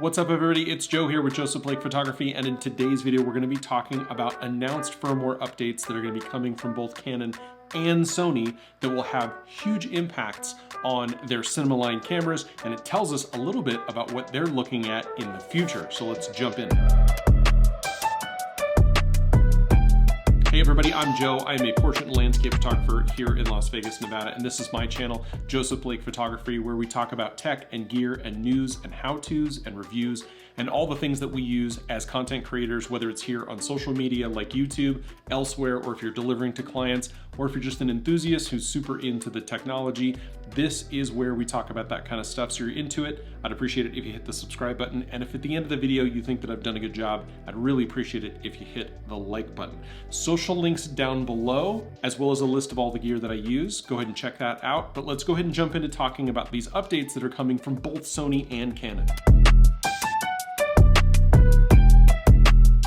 What's up everybody, it's Joe here with Joseph Blake Photography, and in today's video we're going to be talking about announced firmware updates that are going to be coming from both Canon and Sony that will have huge impacts on their cinema line cameras, and it tells us a little bit about what they're looking at in the future. So let's jump in. Hey everybody, I'm Joe. I am a portrait and landscape photographer here in Las Vegas, Nevada, and this is my channel, Joseph Blake Photography, where we talk about tech and gear and news and how-tos and reviews and all the things that we use as content creators, whether it's here on social media like YouTube, elsewhere, or if you're delivering to clients, or if you're just an enthusiast who's super into the technology. This is where we talk about that kind of stuff. So you're into it, I'd appreciate it if you hit the subscribe button. And if at the end of the video you think that I've done a good job, I'd really appreciate it if you hit the like button. Social links down below, as well as a list of all the gear that I use. Go ahead and check that out. But let's go ahead and jump into talking about these updates that are coming from both Sony and Canon.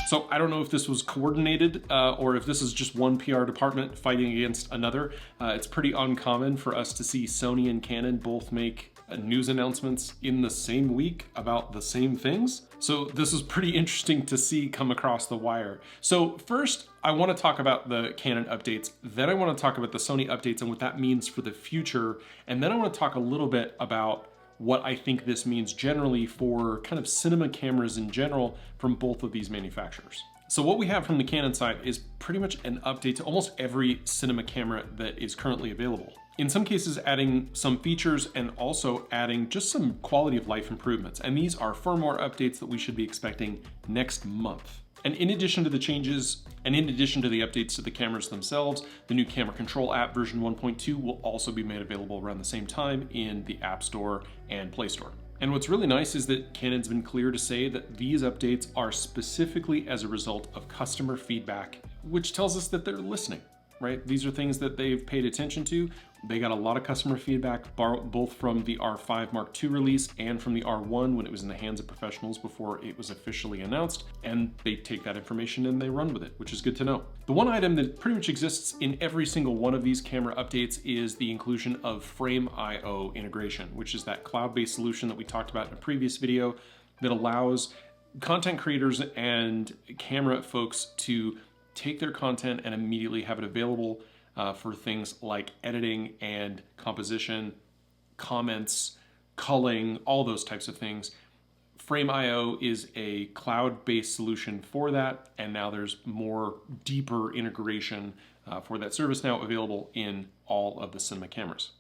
So I don't know if this was coordinated or if this is just one PR department fighting against another. It's pretty uncommon for us to see Sony and Canon both make news announcements in the same week about the same things. So this is pretty interesting to see come across the wire. So first, I want to talk about the Canon updates. Then I want to talk about the Sony updates and what that means for the future. And then I want to talk a little bit about what I think this means generally for kind of cinema cameras in general from both of these manufacturers. So what we have from the Canon side is pretty much an update to almost every cinema camera that is currently available. In some cases adding some features and also adding just some quality of life improvements. And these are firmware updates that we should be expecting next month. And in addition to the changes, and in addition to the updates to the cameras themselves, the new camera control app version 1.2 will also be made available around the same time in the App Store and Play Store. And what's really nice is that Canon's been clear to say that these updates are specifically as a result of customer feedback, which tells us that they're listening, right? These are things that they've paid attention to. They got a lot of customer feedback, both from the R5 Mark II release and from the R1 when it was in the hands of professionals before it was officially announced. And they take that information and they run with it, which is good to know. The one item that pretty much exists in every single one of these camera updates is the inclusion of Frame.io integration, which is that cloud-based solution that we talked about in a previous video that allows content creators and camera folks to take their content and immediately have it available for things like editing and composition, comments, culling, all those types of things. Frame.io is a cloud-based solution for that, and now there's more deeper integration for that service now available in all of the cinema cameras.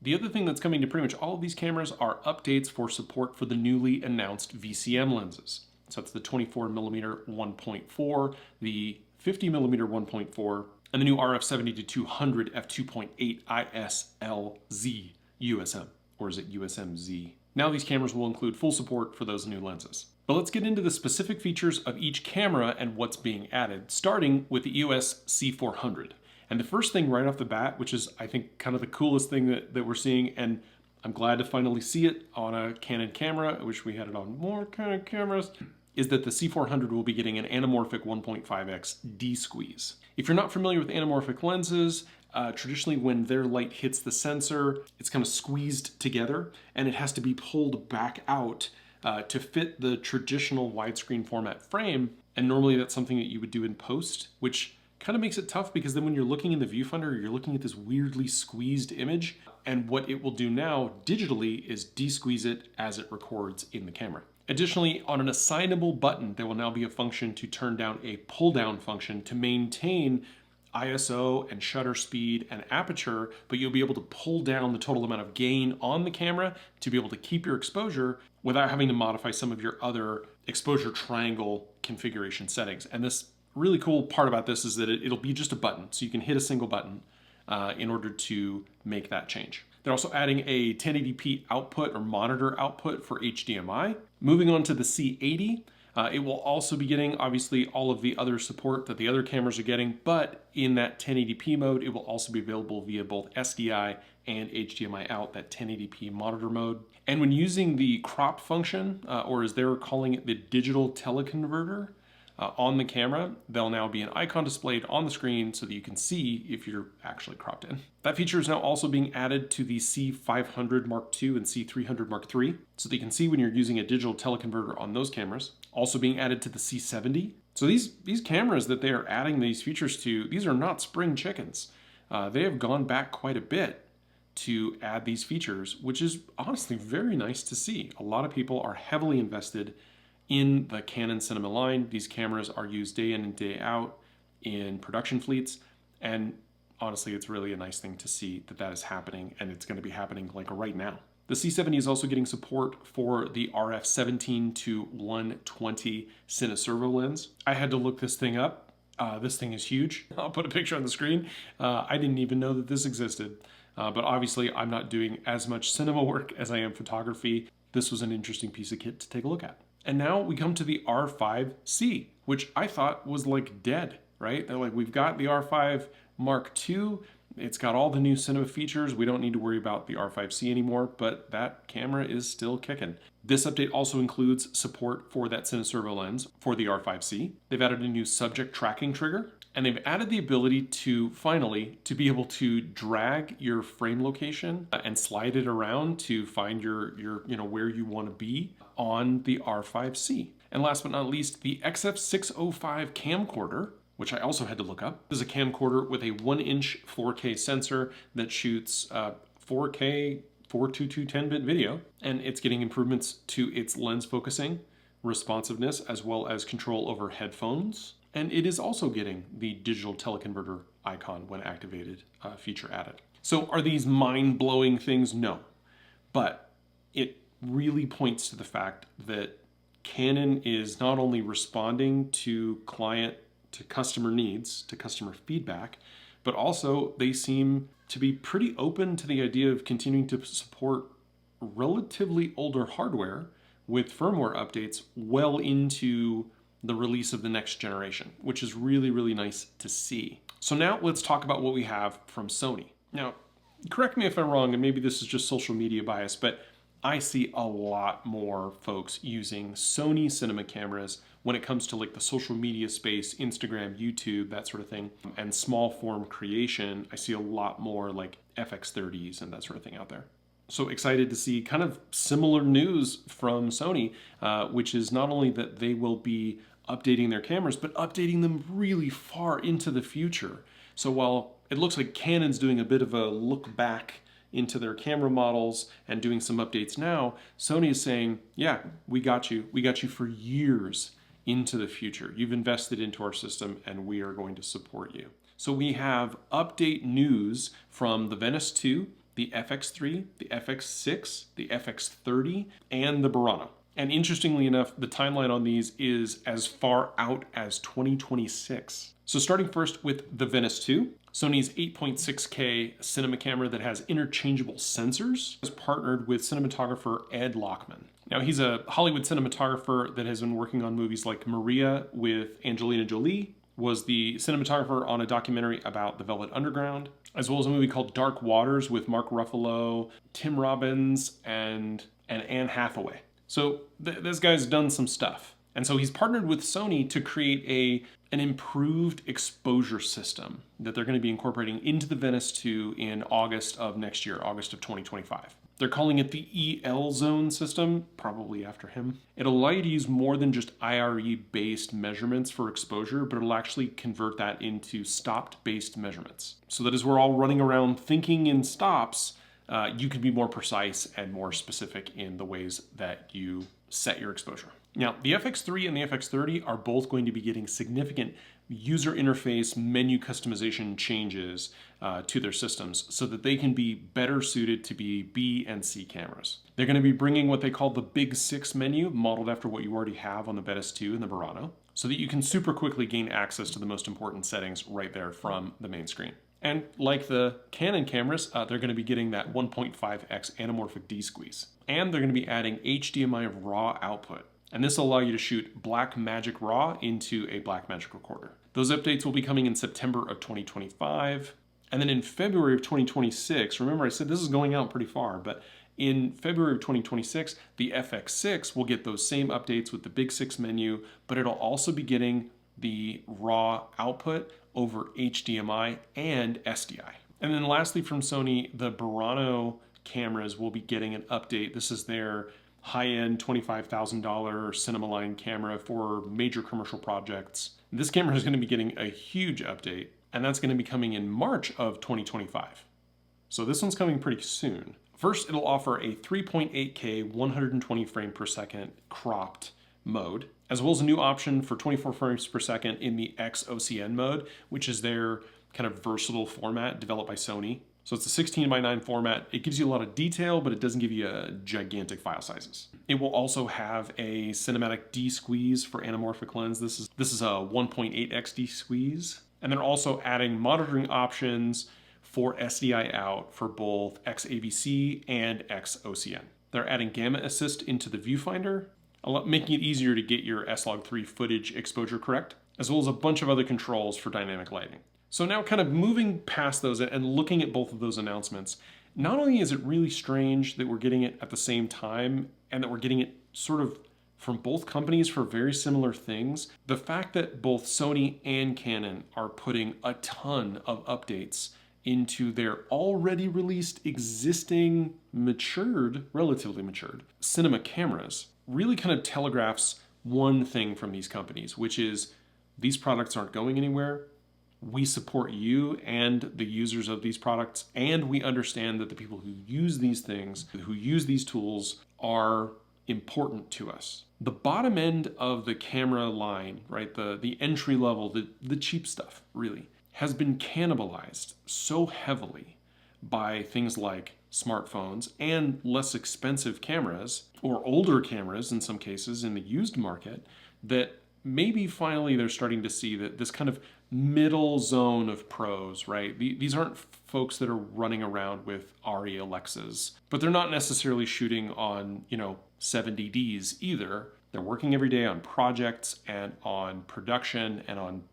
The other thing that's coming to pretty much all of these cameras are updates for support for the newly announced VCM lenses. So that's the 24mm 1.4, the 50mm 1.4, and the new RF70-200 f2.8 ISLZ USM, or is it USMZ? Now these cameras will include full support for those new lenses. But let's get into the specific features of each camera and what's being added, starting with the EOS C400. And the first thing right off the bat, which is I think kind of the coolest thing that we're seeing, and I'm glad to finally see it on a Canon camera, I wish we had it on more Canon cameras, is that the C400 will be getting an anamorphic 1.5x D-squeeze. If you're not familiar with anamorphic lenses, traditionally when their light hits the sensor, it's kind of squeezed together and it has to be pulled back out to fit the traditional widescreen format frame. And normally that's something that you would do in post, which kind of makes it tough because then when you're looking in the viewfinder, you're looking at this weirdly squeezed image. And what it will do now digitally is de-squeeze it as it records in the camera. Additionally, on an assignable button, there will now be a function to turn down a pull-down function to maintain ISO and shutter speed and aperture, but you'll be able to pull down the total amount of gain on the camera to be able to keep your exposure without having to modify some of your other exposure triangle configuration settings. And this really cool part about this is that it'll be just a button, so you can hit a single button in order to make that change. They're also adding a 1080p output or monitor output for HDMI. Moving on to the C80, it will also be getting obviously all of the other support that the other cameras are getting, but in that 1080p mode, it will also be available via both SDI and HDMI out, that 1080p monitor mode. And when using the crop function, or as they're calling it, the digital teleconverter, on the camera, there'll now be an icon displayed on the screen so that you can see if you're actually cropped in. That feature is now also being added to the C500 Mark II and C300 Mark III, so that you can see when you're using a digital teleconverter on those cameras. Also being added to the C70. So these cameras that they are adding these features to, these are not spring chickens. They have gone back quite a bit to add these features, which is honestly very nice to see. A lot of people are heavily invested in the Canon cinema line. These cameras are used day in and day out in production fleets, and honestly, it's really a nice thing to see that that is happening, and it's going to be happening like right now. The C70 is also getting support for the RF 17 to 120 Cineservo lens. I had to look this thing up. This thing is huge. I'll put a picture on the screen. I didn't even know that this existed. But obviously, I'm not doing as much cinema work as I am photography. This was an interesting piece of kit to take a look at. And now we come to the R5C, which I thought was like dead, right? They're like, we've got the R5 Mark II. It's got all the new cinema features. We don't need to worry about the R5C anymore, but that camera is still kicking. This update also includes support for that Cineservo lens for the R5C. They've added a new subject tracking trigger, and they've added the ability to finally to be able to drag your frame location and slide it around to find your where you want to be on the R5C. And last but not least, the XF605 camcorder, which I also had to look up. This is a camcorder with a 1-inch 4K sensor that shoots 4K 422 10-bit video, and it's getting improvements to its lens focusing, responsiveness, as well as control over headphones. And it is also getting the digital teleconverter icon when activated feature added. So are these mind-blowing things? No. But it really points to the fact that Canon is not only responding to customer needs, to customer feedback, but also they seem to be pretty open to the idea of continuing to support relatively older hardware with firmware updates well into the release of the next generation, which is really, really nice to see. So now let's talk about what we have from Sony. Now, correct me if I'm wrong, and maybe this is just social media bias, but I see a lot more folks using Sony cinema cameras when it comes to like the social media space, Instagram, YouTube, that sort of thing, and small form creation. I see a lot more like FX30s and that sort of thing out there. So excited to see kind of similar news from Sony, which is not only that they will be updating their cameras, but updating them really far into the future. So while it looks like Canon's doing a bit of a look back into their camera models and doing some updates now, Sony is saying, yeah, we got you. We got you for years into the future. You've invested into our system and we are going to support you. So we have update news from the Venice 2, the FX3, the FX6, the FX30, and the Burano. And interestingly enough, the timeline on these is as far out as 2026. So starting first with the Venice 2, Sony's 8.6K cinema camera that has interchangeable sensors has partnered with cinematographer Ed Lockman. Now he's a Hollywood cinematographer that has been working on movies like Maria with Angelina Jolie, was the cinematographer on a documentary about the Velvet Underground, as well as a movie called Dark Waters with Mark Ruffalo, Tim Robbins, and Anne Hathaway. So this guy's done some stuff. And so he's partnered with Sony to create an improved exposure system that they're going to be incorporating into the Venice 2 in August of next year, August of 2025. They're calling it the EL Zone system, probably after him. It'll allow you to use more than just IRE-based measurements for exposure, but it'll actually convert that into stopped-based measurements. So that as we're all running around thinking in stops, you can be more precise and more specific in the ways that you set your exposure. Now, the FX3 and the FX30 are both going to be getting significant user interface menu customization changes to their systems so that they can be better suited to be B and C cameras. They're going to be bringing what they call the Big 6 menu, modeled after what you already have on the Venice 2 and the Burano, so that you can super quickly gain access to the most important settings right there from the main screen. And like the Canon cameras, they're going to be getting that 1.5x anamorphic D-squeeze. And they're going to be adding HDMI RAW output. And this will allow you to shoot Blackmagic RAW into a Blackmagic recorder. Those updates will be coming in September of 2025. And then in February of 2026, remember I said this is going out pretty far, but In February of 2026, the FX6 will get those same updates with the Big 6 menu, but it'll also be getting the raw output over HDMI and SDI. And then lastly from Sony, the Burano cameras will be getting an update. This is their high-end $25,000 cinema line camera for major commercial projects. This camera is going to be getting a huge update, and that's going to be coming in March of 2025. So this one's coming pretty soon. First, it'll offer a 3.8K 120 frame per second cropped mode, as well as a new option for 24 frames per second in the XOCN mode, which is their kind of versatile format developed by Sony. So it's a 16:9 format. It gives you a lot of detail, but it doesn't give you gigantic file sizes. It will also have a cinematic D-squeeze for anamorphic lens. This is a 1.8x D-squeeze. And they're also adding monitoring options for SDI out for both XAVC and XOCN. They're adding gamma assist into the viewfinder, making it easier to get your S-Log3 footage exposure correct, as well as a bunch of other controls for dynamic lighting. So now kind of moving past those and looking at both of those announcements, not only is it really strange that we're getting it at the same time and that we're getting it sort of from both companies for very similar things, the fact that both Sony and Canon are putting a ton of updates into their already released, existing, relatively matured cinema cameras really kind of telegraphs one thing from these companies, which is these products aren't going anywhere. We support you and the users of these products, and we understand that the people who use these things, who use these tools, are important to us. The bottom end of the camera line, right, the entry level, the cheap stuff, really, has been cannibalized so heavily by things like smartphones and less expensive cameras, or older cameras in some cases in the used market, that maybe finally they're starting to see that this kind of middle zone of pros, right? These aren't folks that are running around with ARRI Alexas, but they're not necessarily shooting on, 70Ds either. They're working every day on projects and on production and on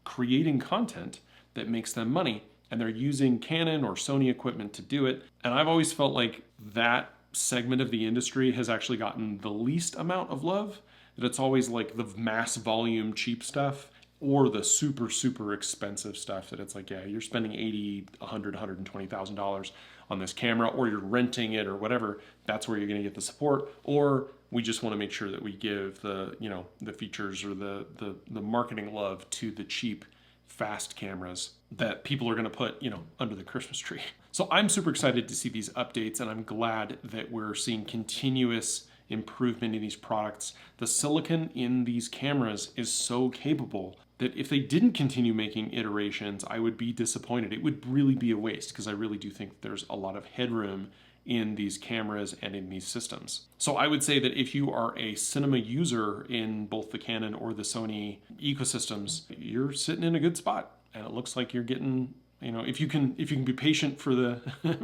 creating content that makes them money, and they're using Canon or Sony equipment to do it. And I've always felt like that segment of the industry has actually gotten the least amount of love, that it's always like the mass volume cheap stuff or the super, super expensive stuff that it's like, yeah, you're spending $80, $100, $120,000 on this camera, or you're renting it or whatever. That's where you're going to get the support. Or we just want to make sure that we give the, the features or the marketing love to the cheap, fast cameras that people are going to put, under the Christmas tree. So I'm super excited to see these updates, and I'm glad that we're seeing continuous improvement in these products. The silicon in these cameras is so capable that if they didn't continue making iterations, I would be disappointed. It would really be a waste, because I really do think there's a lot of headroom in these cameras and in these systems. So I would say that if you are a cinema user in both the Canon or the Sony ecosystems, you're sitting in a good spot, and it looks like you're getting, if you can be patient for the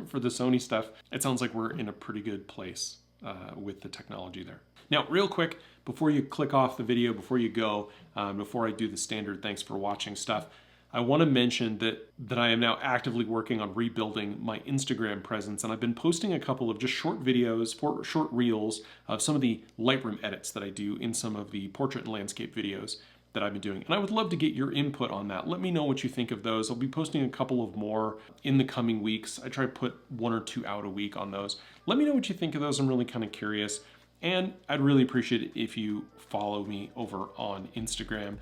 for the Sony stuff, it sounds like we're in a pretty good place with the technology there. Now, real quick, before you click off the video, before you go, before I do the standard thanks for watching stuff, I want to mention that I am now actively working on rebuilding my Instagram presence, and I've been posting a couple of just short videos, short reels of some of the Lightroom edits that I do in some of the portrait and landscape videos that I've been doing. And I would love to get your input on that. Let me know what you think of those. I'll be posting a couple of more in the coming weeks. I try to put 1 or 2 out a week on those. Let me know what you think of those. I'm really kind of curious. And I'd really appreciate it if you follow me over on Instagram.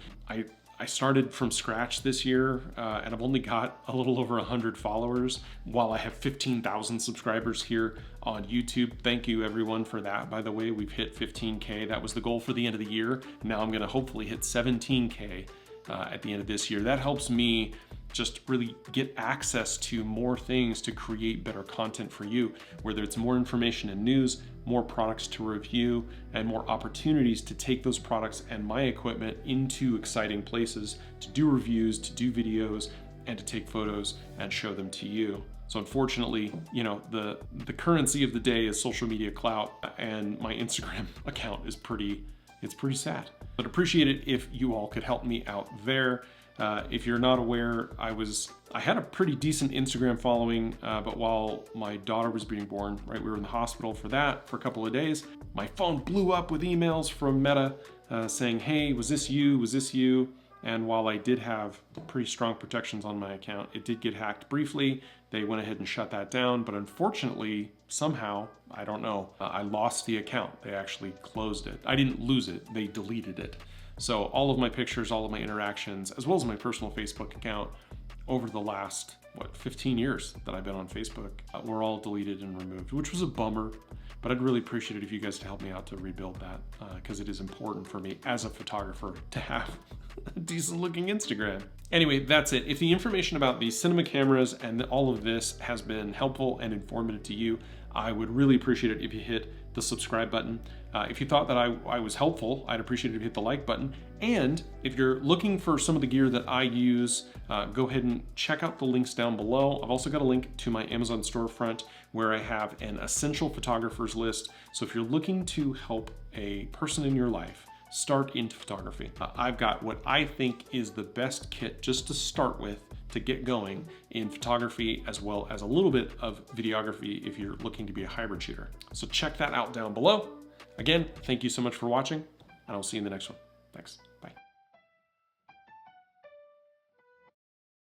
I started from scratch this year, and I've only got a little over 100 followers, while I have 15,000 subscribers here on YouTube. Thank you everyone for that. By the way, we've hit 15K. That was the goal for the end of the year. Now I'm gonna hopefully hit 17K at the end of this year. That helps me just really get access to more things to create better content for you, whether it's more information and news, more products to review, and more opportunities to take those products and my equipment into exciting places to do reviews, to do videos, and to take photos and show them to you. So unfortunately, the currency of the day is social media clout, and my Instagram account is pretty sad. But appreciate it if you all could help me out there. If you're not aware, I had a pretty decent Instagram following, but while my daughter was being born, right, we were in the hospital for that for a couple of days. My phone blew up with emails from Meta saying, hey, was this you? Was this you? And while I did have pretty strong protections on my account, it did get hacked briefly. They went ahead and shut that down, but unfortunately, somehow, I don't know, I lost the account. They actually closed it. I didn't lose it, they deleted it. So all of my pictures, all of my interactions, as well as my personal Facebook account over the last, 15 years that I've been on Facebook, were all deleted and removed, which was a bummer. But I'd really appreciate it if you guys to help me out to rebuild that, because it is important for me as a photographer to have a decent looking Instagram. Anyway, that's it. If the information about these cinema cameras and all of this has been helpful and informative to you, I would really appreciate it if you hit the subscribe button. If you thought that I was helpful, I'd appreciate it if you hit the like button. And if you're looking for some of the gear that I use, go ahead and check out the links down below. I've also got a link to my Amazon storefront where I have an essential photographers list. So if you're looking to help a person in your life start into photography, I've got what I think is the best kit just to start with to get going in photography, as well as a little bit of videography if you're looking to be a hybrid shooter. So check that out down below. Again, thank you so much for watching, and I'll see you in the next one. Thanks.